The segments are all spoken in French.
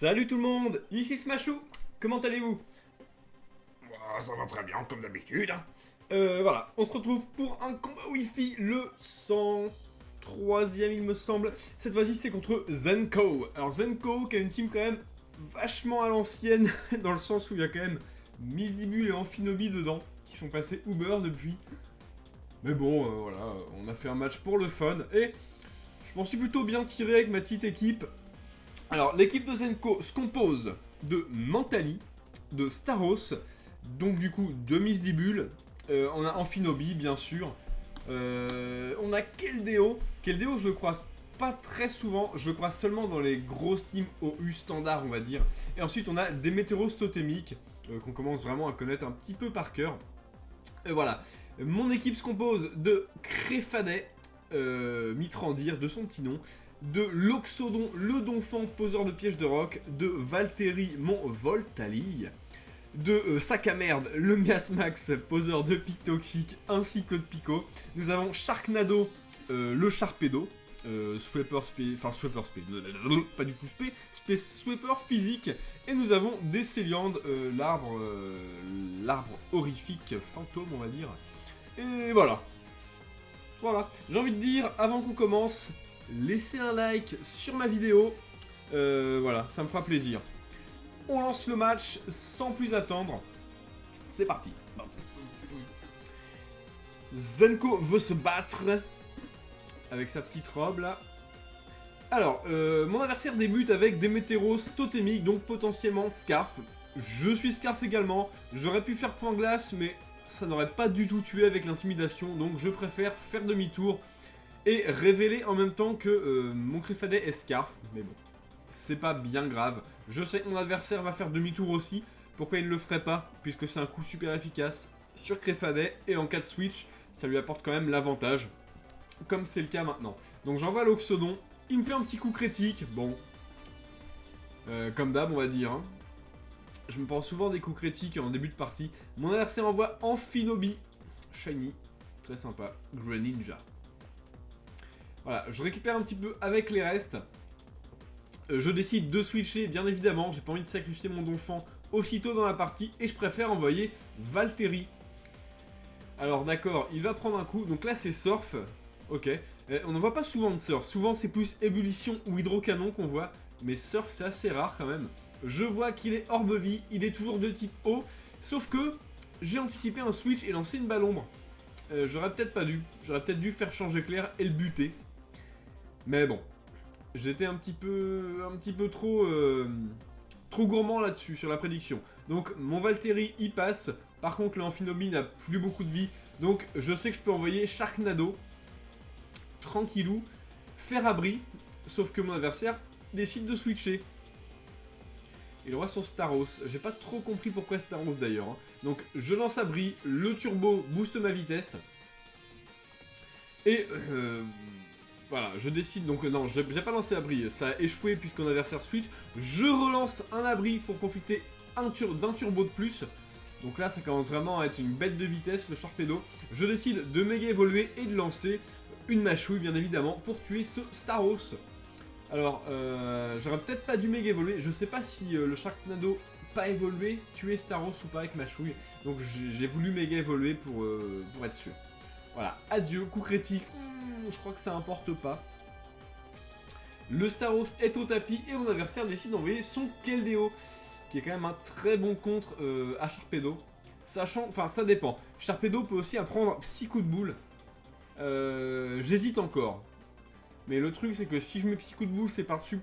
Salut tout le monde, ici Smashou, comment allez-vous? Ça va très bien, comme d'habitude. Voilà, on se retrouve pour un combat Wi-Fi, le 103e il me semble. Cette fois-ci c'est contre Zenko. Alors Zenko qui a une team quand même vachement à l'ancienne, dans le sens où il y a quand même Miss Dibul et Amphinobi dedans, qui sont passés Uber depuis. Mais bon, voilà, on a fait un match pour le fun, et je m'en suis plutôt bien tiré avec ma petite équipe. Alors l'équipe de Zenko se compose de Mentali, de Staros, donc du coup de Miss Dibul, on a Amphinobi bien sûr, on a Keldeo. Keldeo je le croise pas très souvent, je le croise seulement dans les grosses teams OU standard on va dire. Et ensuite on a Demeteros Totémique, qu'on commence vraiment à connaître un petit peu par cœur. Voilà, mon équipe se compose de Créfadet, Mitrandir de son petit nom, de Loxodon, le Donphan, poseur de pièges de roc, de Valtteri, mon Voltali, de Sac-à-Merde, le Miasmax, poseur de pics toxiques, ainsi que de Pico. Nous avons Sharknado, le Sharpedo, Sweeper Spé, enfin Sweeper Spé, pas du tout Spé, Sweeper physique, et nous avons des Céliandes, l'arbre horrifique fantôme on va dire. Et voilà. Voilà, j'ai envie de dire, avant qu'on commence, laissez un like sur ma vidéo, voilà, ça me fera plaisir. On lance le match sans plus attendre, c'est parti. Zenko veut se battre, avec sa petite robe là. Alors, mon adversaire débute avec Demeteros Totémique, donc potentiellement Scarf. Je suis Scarf également, j'aurais pu faire point glace, mais ça n'aurait pas du tout tué avec l'intimidation, donc je préfère faire demi-tour et révéler en même temps que mon Créfadet est Scarf, mais bon, c'est pas bien grave. Je sais que mon adversaire va faire demi-tour aussi, pourquoi il ne le ferait pas, puisque c'est un coup super efficace sur Créfadet, et en cas de switch, ça lui apporte quand même l'avantage, comme c'est le cas maintenant. Donc j'envoie l'Oxodon, il me fait un petit coup critique, bon, comme d'hab on va dire, hein. Je me prends souvent des coups critiques en début de partie. Mon adversaire envoie Amphinobi, shiny, très sympa, Greninja. Voilà, je récupère un petit peu avec les restes. Je décide de switcher, bien évidemment. J'ai pas envie de sacrifier mon Donphan aussitôt dans la partie. Et je préfère envoyer Valtteri. Alors d'accord, il va prendre un coup. Donc là c'est Surf. Ok. On n'en voit pas souvent de Surf. Souvent c'est plus Ébullition ou Hydrocanon qu'on voit. Mais Surf c'est assez rare quand même. Je vois qu'il est Orbe Vie. Il est toujours de type eau. Sauf que j'ai anticipé un switch et lancé une balle ombre. J'aurais peut-être pas dû. J'aurais peut-être dû faire changer clair et le buter. Mais bon, j'étais un petit peu trop gourmand là-dessus, sur la prédiction. Donc mon Valtteri y passe, par contre le Amphinobi n'a plus beaucoup de vie, donc je sais que je peux envoyer Sharknado, tranquillou, faire abri, sauf que mon adversaire décide de switcher. Il aura son Staros, j'ai pas trop compris pourquoi Staros d'ailleurs. Hein. Donc je lance abri, le turbo booste ma vitesse, et voilà, je décide, donc non, j'ai pas lancé abri, ça a échoué puisqu'on adversaire switch. Je relance un abri pour profiter d'un turbo de plus. Donc là, ça commence vraiment à être une bête de vitesse, le Sharpedo. Je décide de méga évoluer et de lancer une mâchouille, bien évidemment, pour tuer ce Staros. Alors, j'aurais peut-être pas dû méga évoluer, je sais pas si le Sharknado pas évolué, tuer Staros ou pas avec mâchouille. Donc j'ai voulu méga évoluer pour être sûr. Voilà, adieu, coup critique. Je crois que ça importe pas. Le Staros est au tapis et mon adversaire décide d'envoyer son Keldeo, qui est quand même un très bon contre à Sharpedo. Sachant, enfin ça dépend. Sharpedo peut aussi apprendre Psy coup de boule. J'hésite encore. Mais le truc c'est que si je mets Psy coup de boule, c'est par-dessus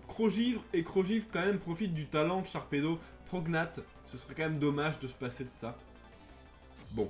Crogivre, et Crogivre quand même profite du talent de Sharpedo Prognate. Ce serait quand même dommage de se passer de ça. Bon.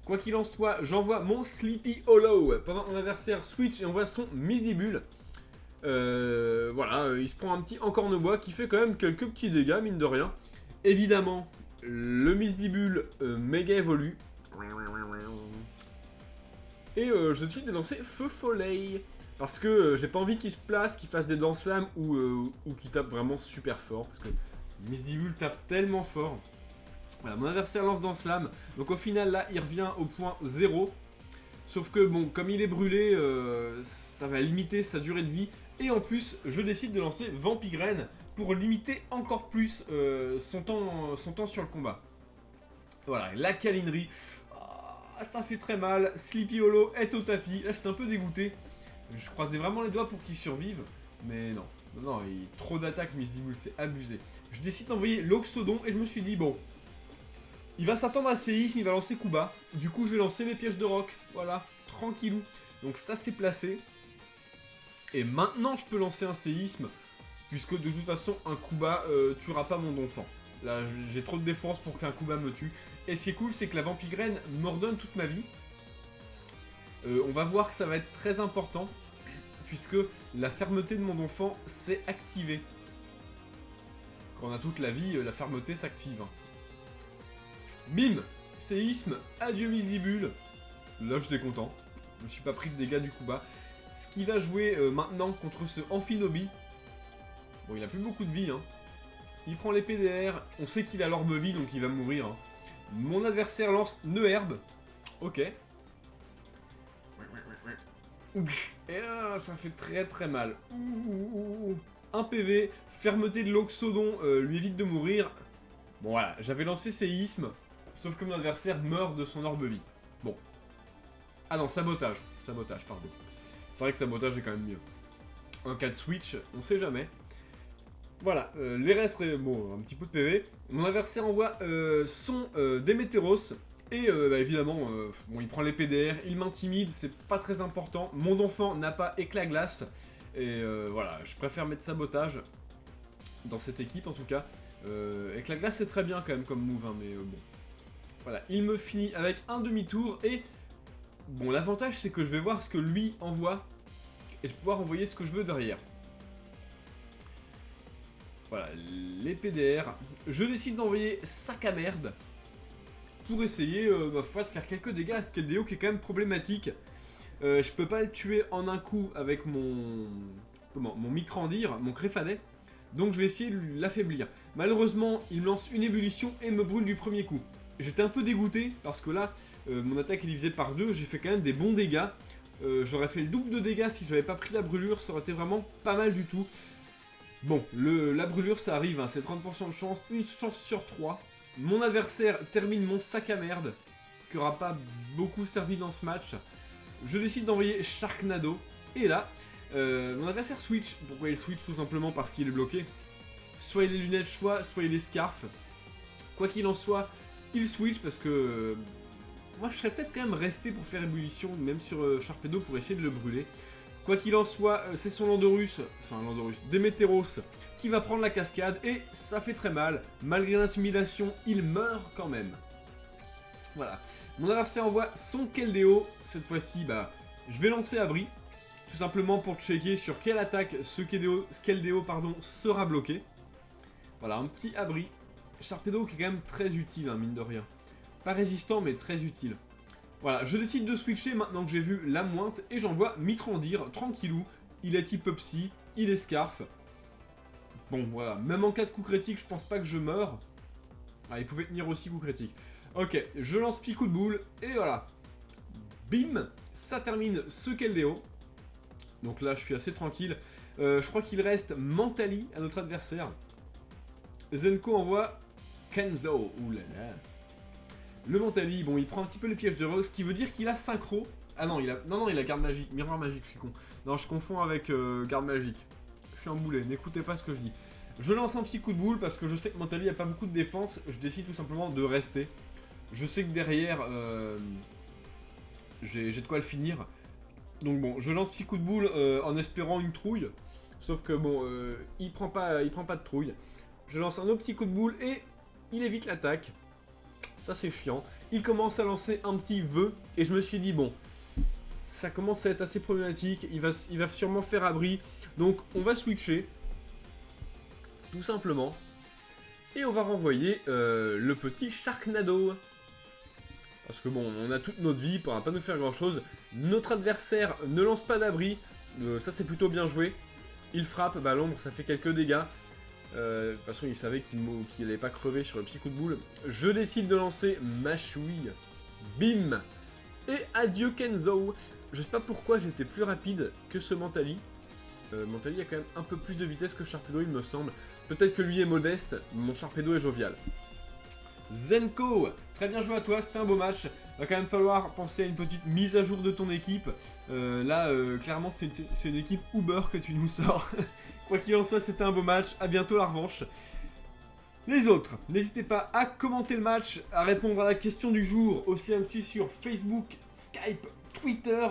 Quoi qu'il en soit, j'envoie mon Sleepy Hollow pendant que mon adversaire switch et envoie son Miss Dibul. Voilà, il se prend un petit encorne-bois qui fait quand même quelques petits dégâts, mine de rien. Évidemment, le Miss Dibul méga évolue. Et je décide de lancer Feu Follet. Parce que j'ai pas envie qu'il se place, qu'il fasse des lance-flammes ou qu'il tape vraiment super fort. Parce que Miss Dibul tape tellement fort. Voilà, mon adversaire lance dans Slam, donc au final là il revient au point 0. Sauf que bon, comme il est brûlé, ça va limiter sa durée de vie. Et en plus, je décide de lancer Vampigraine pour limiter encore plus son temps sur le combat. Voilà, la câlinerie, ça fait très mal. Sleepy Hollow est au tapis. Là, j'étais un peu dégoûté. Je croisais vraiment les doigts pour qu'il survive. Mais non, trop d'attaques, Misdibule, c'est abusé. Je décide d'envoyer l'Oxodon et je me suis dit, bon, il va s'attendre à séisme, il va lancer coup bas. Du coup, je vais lancer mes pièges de roc. Voilà, tranquillou. Donc ça, c'est placé. Et maintenant, je peux lancer un séisme, puisque de toute façon, un coup bas tuera pas mon Donphan. Là, j'ai trop de défense pour qu'un coup bas me tue. Et ce qui est cool, c'est que la Vampigraine m'ordonne toute ma vie. On va voir que ça va être très important, puisque la fermeté de mon Donphan s'est activée. Quand on a toute la vie, la fermeté s'active. Bim! Séisme, adieu Misdibule. Là, j'étais content. Je me suis pas pris de dégâts du coup bas. Ce qui va jouer maintenant contre ce Amphinobi. Bon, il a plus beaucoup de vie, hein. Il prend les PDR, on sait qu'il a l'orbe vie, donc il va mourir. Hein. Mon adversaire lance Neuherbe. Ok. Et là, ça fait très très mal. Un PV, fermeté de l'Oxodon lui évite de mourir. Bon voilà, j'avais lancé séisme, sauf que mon adversaire meurt de son orbe vie. Bon. Ah non, sabotage. Sabotage, pardon. C'est vrai que sabotage est quand même mieux. Un cas de switch, on sait jamais. Voilà, les restes, bon, un petit peu de PV. Mon adversaire envoie son Démétéros. Et bah, évidemment, bon, il prend les PDR, il m'intimide, c'est pas très important. Mon Donphan n'a pas éclat glace. Et voilà, je préfère mettre sabotage. Dans cette équipe en tout cas. Éclat glace c'est très bien quand même comme move, hein, mais bon. Voilà, il me finit avec un demi-tour. Et bon, l'avantage c'est que je vais voir ce que lui envoie. Et je vais pouvoir envoyer ce que je veux derrière. Voilà, les PDR. Je décide d'envoyer sac à merde pour essayer, ma foi, de faire quelques dégâts à ce Keldeo qui est quand même problématique. Je peux pas le tuer en un coup avec mon Mitrandir, mon Créfadet. Donc je vais essayer de l'affaiblir. Malheureusement, il me lance une ébullition et me brûle du premier coup. J'étais un peu dégoûté parce que là, mon attaque est divisée par 2. J'ai fait quand même des bons dégâts. J'aurais fait le double de dégâts si j'avais pas pris la brûlure. Ça aurait été vraiment pas mal du tout. Bon, la brûlure ça arrive, hein, c'est 30% de chance, une chance sur 3. Mon adversaire termine mon sac à merde, qui aura pas beaucoup servi dans ce match. Je décide d'envoyer Sharknado, et là, mon adversaire switch. Pourquoi il switch? Tout simplement parce qu'il est bloqué. Soit il est lunettes choix, soit il est scarf. Quoi qu'il en soit, il switch parce que... moi je serais peut-être quand même resté pour faire ébullition, même sur Sharpedo, pour essayer de le brûler. Quoi qu'il en soit, c'est son Landorus, Démétéros, qui va prendre la cascade, et ça fait très mal. Malgré l'intimidation, il meurt quand même. Voilà. Mon adversaire envoie son Keldeo. Cette fois-ci, bah, je vais lancer Abri, tout simplement pour checker sur quelle attaque ce Keldeo sera bloqué. Voilà, un petit Abri. Sharpedo qui est quand même très utile, hein, mine de rien. Pas résistant, mais très utile. Voilà, je décide de switcher maintenant que j'ai vu la mointe et j'envoie Mitrandir, tranquillou. Il est type psy, il est scarf. Bon, voilà, même en cas de coup critique, je pense pas que je meurs. Ah, il pouvait tenir aussi coup critique. Ok, je lance petit coup de boule et voilà. Bim, ça termine ce Keldeo. Donc là, je suis assez tranquille. Je crois qu'il reste Mentali à notre adversaire. Zenko envoie Kenzo. Oulala. Le Mentali, bon, il prend un petit peu les pièges de rock, ce qui veut dire qu'il a synchro. Ah non, il a garde magique, miroir magique, je suis con. Non, je confonds avec garde magique. Je suis un boulet, n'écoutez pas ce que je dis. Je lance un petit coup de boule parce que je sais que Mentali a pas beaucoup de défense. Je décide tout simplement de rester. Je sais que derrière, j'ai de quoi le finir. Donc bon, je lance petit coup de boule en espérant une trouille. Sauf que bon, il prend pas de trouille. Je lance un autre petit coup de boule et il évite l'attaque. Ça c'est chiant. Il commence à lancer un petit vœu et je me suis dit bon, ça commence à être assez problématique. Il va sûrement faire abri. Donc on va switcher. Tout simplement. Et on va renvoyer le petit Sharknado. Parce que bon, on a toute notre vie, il pourra pas nous faire grand chose. Notre adversaire ne lance pas d'abri. Ça c'est plutôt bien joué. Il frappe, bah l'ombre ça fait quelques dégâts. De toute façon il savait qu'il n'allait pas crever sur le petit coup de boule. Je décide de lancer ma chouille. Bim. Et adieu Kenzo. Je sais pas pourquoi j'étais plus rapide que ce Mentali. Mentali a quand même un peu plus de vitesse que Sharpedo il me semble. Peut-être que lui est modeste, mais mon Sharpedo est jovial. Zenko, très bien joué à toi, c'était un beau match. Va quand même falloir penser à une petite mise à jour de ton équipe. Clairement, c'est une équipe Uber que tu nous sors. Quoi qu'il en soit, c'était un beau match. À bientôt la revanche. Les autres, n'hésitez pas à commenter le match, à répondre à la question du jour, aussi à me suivre sur Facebook, Skype, Twitter,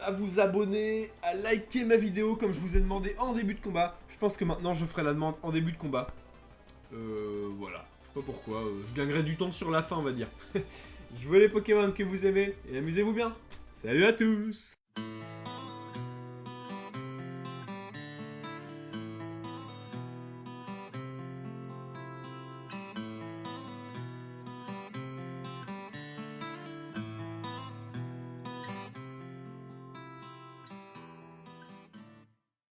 à vous abonner, à liker ma vidéo comme je vous ai demandé en début de combat. Je pense que maintenant je ferai la demande en début de combat. Voilà, je sais pas pourquoi, je gagnerai du temps sur la fin on va dire. Jouez les Pokémon que vous aimez et amusez-vous bien. Salut à tous!